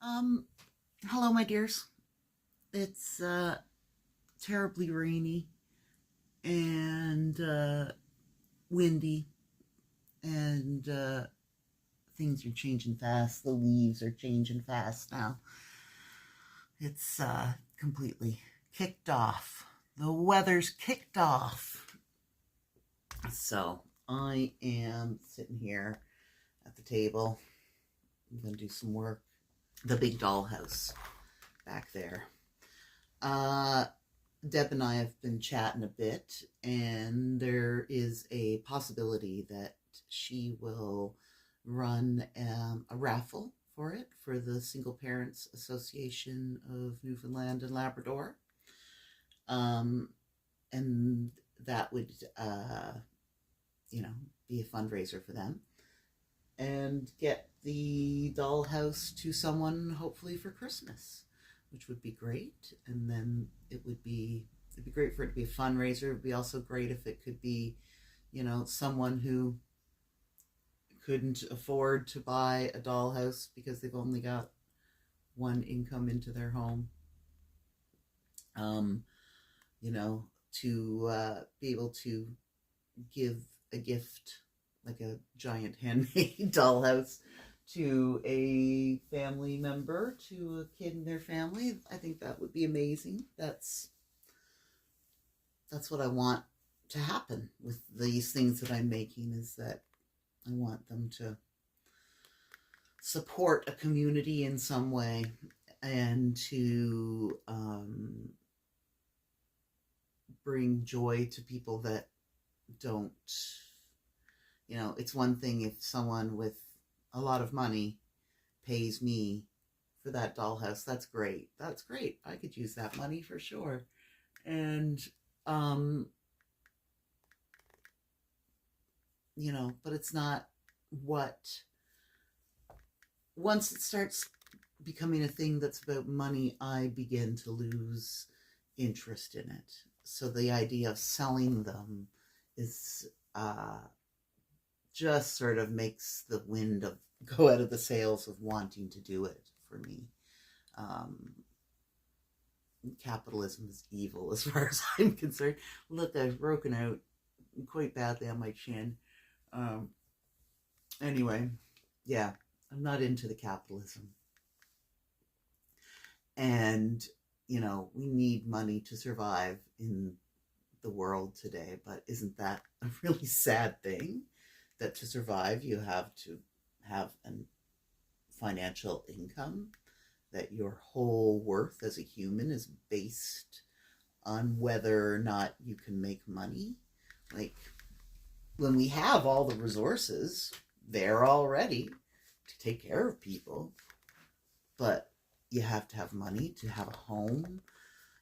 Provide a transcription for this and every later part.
Um, Hello, my dears. It's terribly rainy and windy, and things are changing fast. The leaves are changing fast now. It's completely kicked off. The weather's kicked off. So I am sitting here at the table. I'm going to do some work. The big dollhouse back there. Uh, Deb and I have been chatting a bit, and there is a possibility that she will run a raffle for it for the Single Parents Association of Newfoundland and Labrador. Um, and that would, be a fundraiser for them and get the dollhouse to someone hopefully for Christmas, which would be great. And then it'd be great for it to be a fundraiser. It'd be also great if it could be, someone who couldn't afford to buy a dollhouse because they've only got one income into their home. Um, to be able to give a gift like a giant handmade dollhouse to a family member, to a kid in their family. I think that would be amazing. That's what I want to happen with these things that I'm making, is that I want them to support a community in some way, and to bring joy to people that don't. It's one thing if someone with a lot of money pays me for that dollhouse. That's great. I could use that money for sure. And, but it's not what, once it starts becoming a thing that's about money, I begin to lose interest in it. So the idea of selling them is, just sort of makes the wind go out of the sails of wanting to do it for me. Capitalism is evil as far as I'm concerned. Look, I've broken out quite badly on my chin. Anyway, yeah, I'm not into the capitalism. And, we need money to survive in the world today, but isn't that a really sad thing? That to survive, you have to have a financial income, that your whole worth as a human is based on whether or not you can make money. Like, when we have all the resources there already to take care of people, but you have to have money to have a home.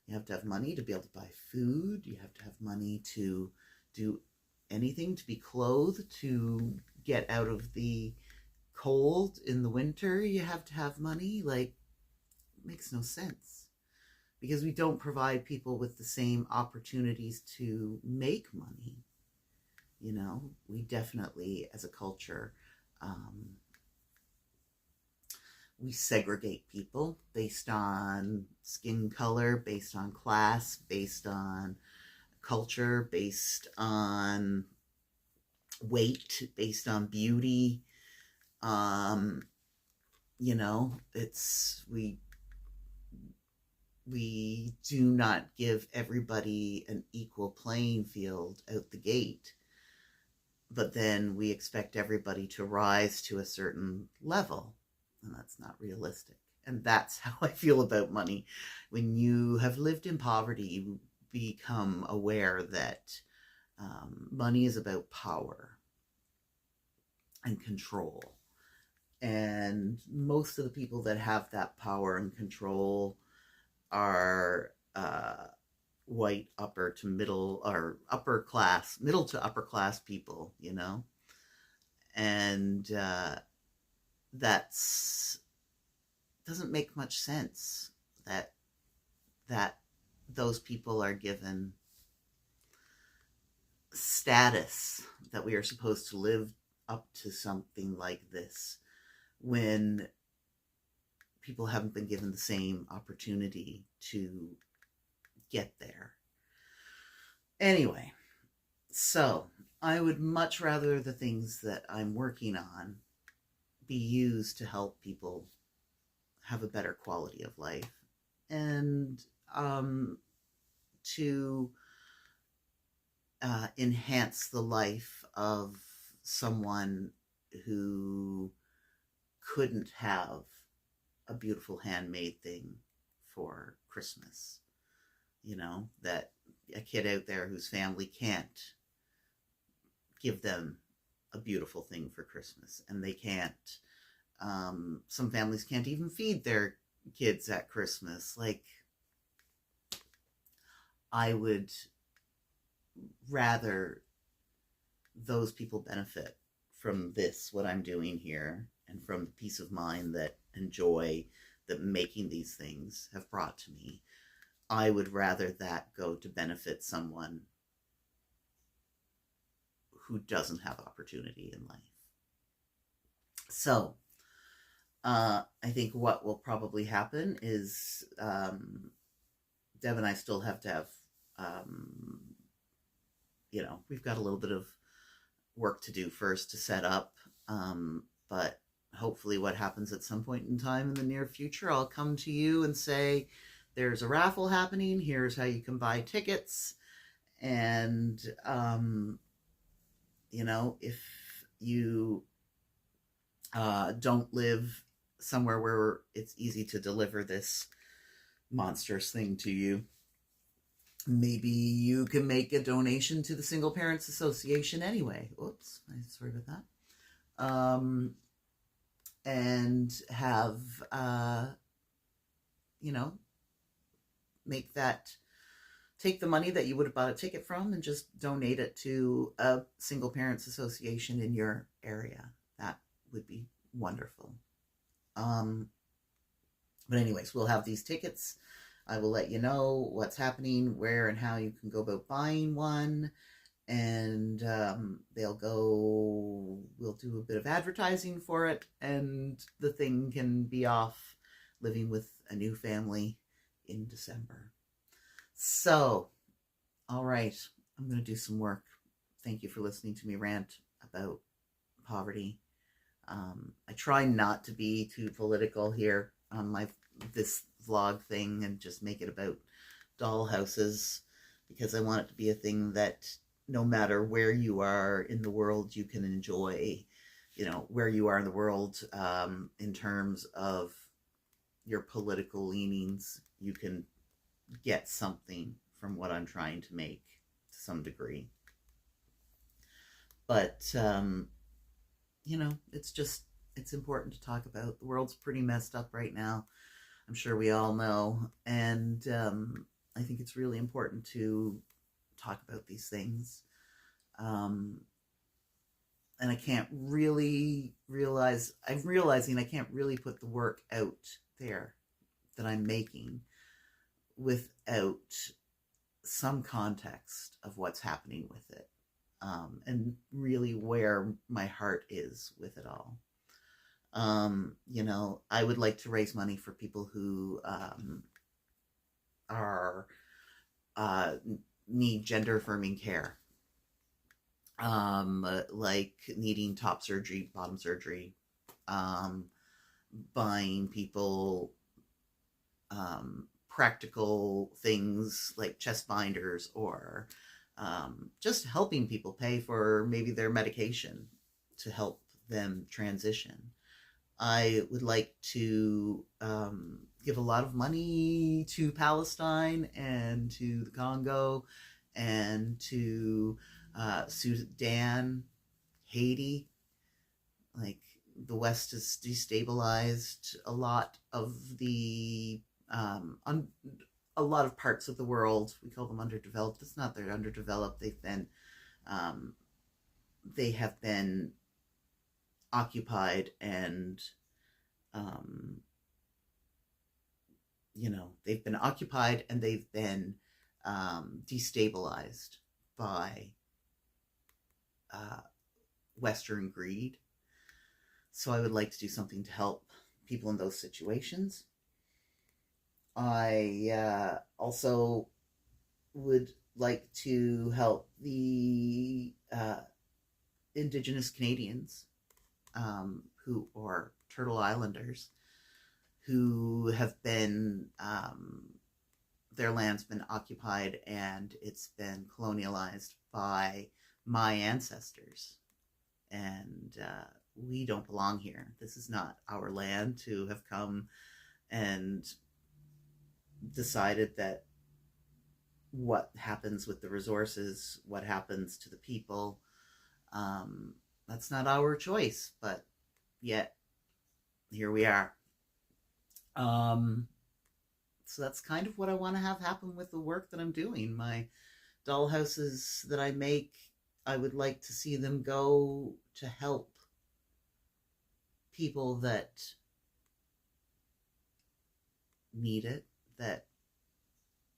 You have to have money to be able to buy food. You have to have money to do anything, to be clothed, to get out of the cold in the winter. You have to have money. Like, it makes no sense, because we don't provide people with the same opportunities to make money. We definitely, as a culture, we segregate people based on skin color, based on class, based on culture, based on weight, based on beauty. It's we do not give everybody an equal playing field out the gate, but then we expect everybody to rise to a certain level, and that's not realistic. And that's how I feel about money. When you have lived in poverty, you become aware that money is about power and control. And most of the people that have that power and control are white upper to middle, or upper class, middle to upper class people, and that's doesn't make much sense that those people are given status, that we are supposed to live up to something like this, when people haven't been given the same opportunity to get there. Anyway, so I would much rather the things that I'm working on be used to help people have a better quality of life, and to enhance the life of someone who couldn't have a beautiful handmade thing for Christmas. You know, that a kid out there whose family can't give them a beautiful thing for Christmas, and they can't, some families can't even feed their kids at Christmas. Like, I would rather those people benefit from this, what I'm doing here, and from the peace of mind that and joy that making these things have brought to me. I would rather that go to benefit someone who doesn't have opportunity in life. So, I think what will probably happen is Deb and I still have to have, we've got a little bit of work to do first to set up, but hopefully what happens at some point in time in the near future, I'll come to you and say, there's a raffle happening, here's how you can buy tickets, and if you don't live somewhere where it's easy to deliver this monstrous thing to you, maybe you can make a donation to the Single Parents Association anyway. Oops, sorry about that. And have, take the money that you would have bought a ticket from and just donate it to a Single Parents Association in your area. That would be wonderful. But anyways, we'll have these tickets. I will let you know what's happening, where and how you can go about buying one. And we'll do a bit of advertising for it, and the thing can be off living with a new family in December. So, all right, I'm going to do some work. Thank you for listening to me rant about poverty. I try not to be too political here on this vlog thing and just make it about dollhouses, because I want it to be a thing that no matter where you are in the world, you can enjoy, where you are in the world, in terms of your political leanings, you can get something from what I'm trying to make to some degree. But, it's important to talk about. The world's pretty messed up right now. I'm sure we all know. And I think it's really important to talk about these things. And I can't really I'm realizing I can't really put the work out there that I'm making without some context of what's happening with it, and really where my heart is with it all. I would like to raise money for people who need gender affirming care, like needing top surgery, bottom surgery, buying people practical things like chest binders, or just helping people pay for maybe their medication to help them transition. I would like to give a lot of money to Palestine and to the Congo and to Sudan, Haiti. Like, the West has destabilized a lot of a lot of parts of the world. We call them underdeveloped. It's not they're underdeveloped. They have been occupied, and they've been occupied and they've been destabilized by Western greed. So I would like to do something to help people in those situations. I also would like to help the Indigenous Canadians who are Turtle Islanders who have been, their land's been occupied and it's been colonialized by my ancestors. And we don't belong here. This is not our land to have come and decided that what happens with the resources, what happens to the people, that's not our choice, but yet here we are. So that's kind of what I want to have happen with the work that I'm doing. My dollhouses that I make, I would like to see them go to help people that need it, that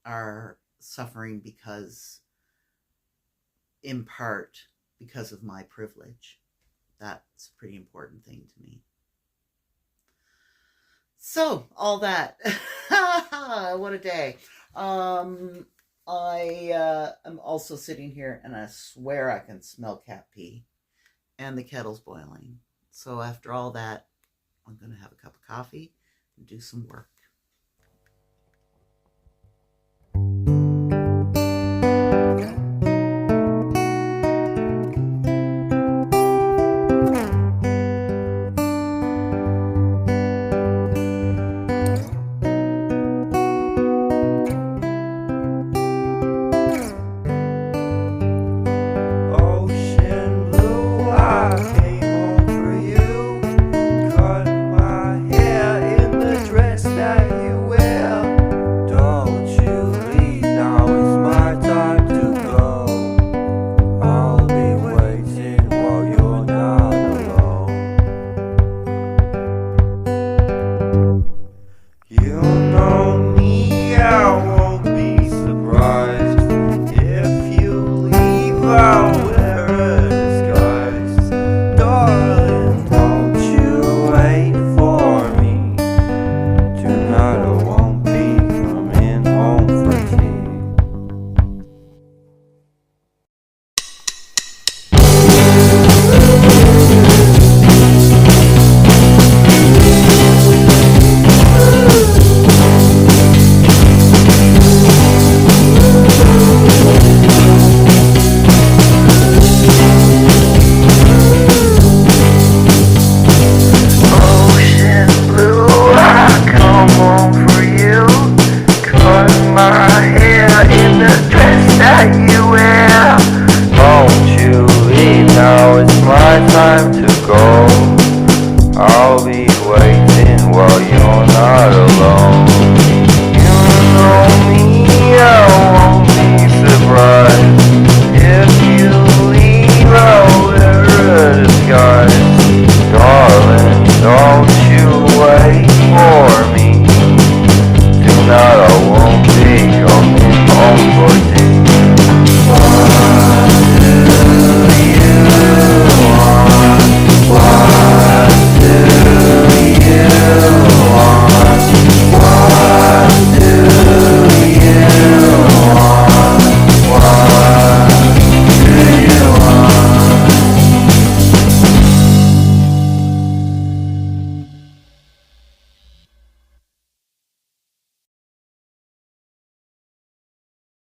are suffering because, in part, because of my privilege. That's a pretty important thing to me. So, all that. What a day. I am also sitting here and I swear I can smell cat pee and the kettle's boiling. So after all that, I'm going to have a cup of coffee and do some work. Don't